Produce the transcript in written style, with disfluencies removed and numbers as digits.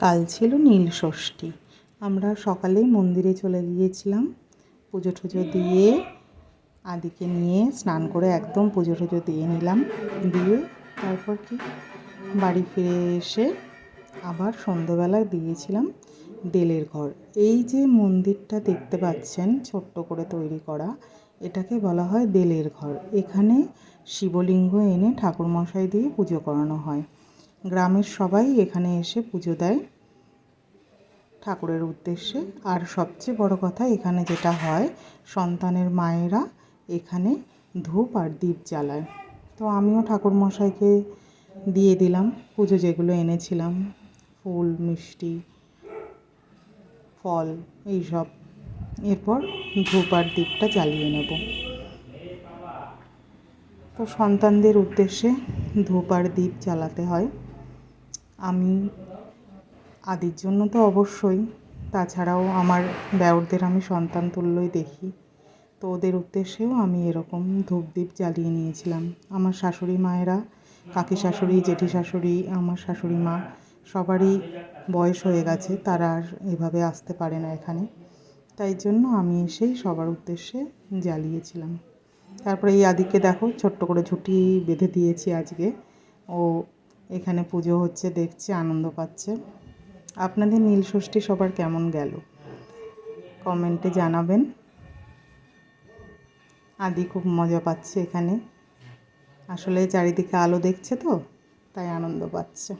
কাল ছিল নীল ষষ্ঠী। আমরা সকালেই মন্দিরে চলে গিয়েছিলাম, পুজো টুজো দিয়ে আদিকে নিয়ে স্নান করে একদম পুজো টুজো দিয়ে নিলাম। দিয়ে তারপর কি বাড়ি ফিরে এসে আবার সন্ধেবেলা দিয়েছিলাম বেলের ঘর। এই যে মন্দিরটা দেখতে পাচ্ছেন ছোট্ট করে তৈরি করা, এটাকে বলা হয় বেলের ঘর। এখানে শিবলিঙ্গ এনে ঠাকুরমশাই দিয়ে পুজো করানো হয়। গ্রামের সবাই এখানে এসে পুজো দেয় ঠাকুরের উদ্দেশ্যে। আর সবচেয়ে বড় কথা, এখানে যেটা হয়, সন্তানের মায়েরা এখানে ধূপ আর দীপ জ্বালায়। তো আমিও ঠাকুরমশাইকে দিয়ে দিলাম পুজো যেগুলো এনেছিলাম, ফুল, মিষ্টি, ফল, এইসব। এরপর ধূপ আর দীপটা জ্বালিয়ে নেব। তো সন্তানদের উদ্দেশ্যে ধূপ আর দীপ জ্বালাতে হয়। আমি আদির জন্য তো অবশ্যই, তাছাড়াও আমার দেওরদের আমি সন্তান তুল্যই দেখি। তো ওদের উদ্দেশ্যেও আমি এরকম ধূপ দীপ জ্বালিয়ে নিয়েছিলাম। আমার শাশুড়ি মায়েরা, কাকি শাশুড়ি, জেঠি শাশুড়ি, আমার শাশুড়ি মা, সবারই বয়স হয়ে গেছে, তারা আর এভাবে আসতে পারে না এখানে। তাই জন্য আমি এসেই সবার উদ্দেশ্যে জ্বালিয়েছিলাম। তারপরে এই আদিকে দেখো ছোট্ট করে ঝুঁটি বেঁধে দিয়েছি আজকে। ও এখানে পুজো হচ্ছে দেখছে, আনন্দ পাচ্ছে। আপনাদের নীলষষ্ঠী সবার কেমন গেল কমেন্টে জানাবেন। আদি খুব মজা পাচ্ছে এখানে, আসলে চারিদিকে আলো দেখছে তো, তাই আনন্দ পাচ্ছে।